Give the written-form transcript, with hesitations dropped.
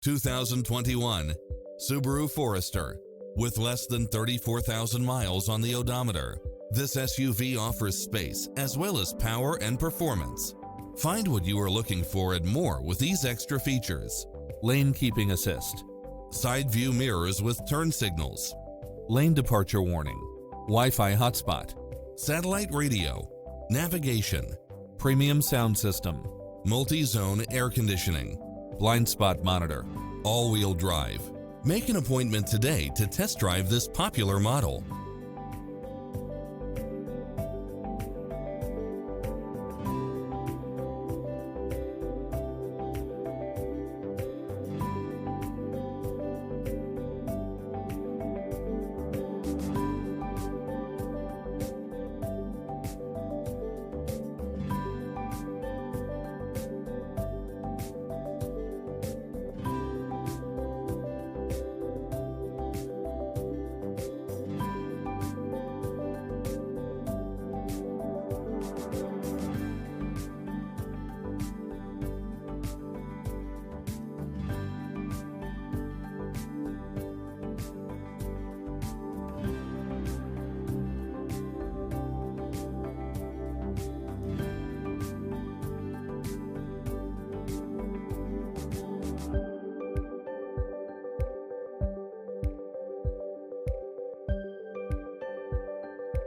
2021 Subaru Forester. With less than 34,000 miles on the odometer, this SUV offers space as well as power and performance. Find what you are looking for and more with these extra features: lane keeping assist, side view mirrors with turn signals, lane departure warning, Wi-Fi hotspot, satellite radio, navigation, premium sound system, multi-zone air conditioning, blind spot monitor, all-wheel drive. Make an appointment today to test drive this popular model.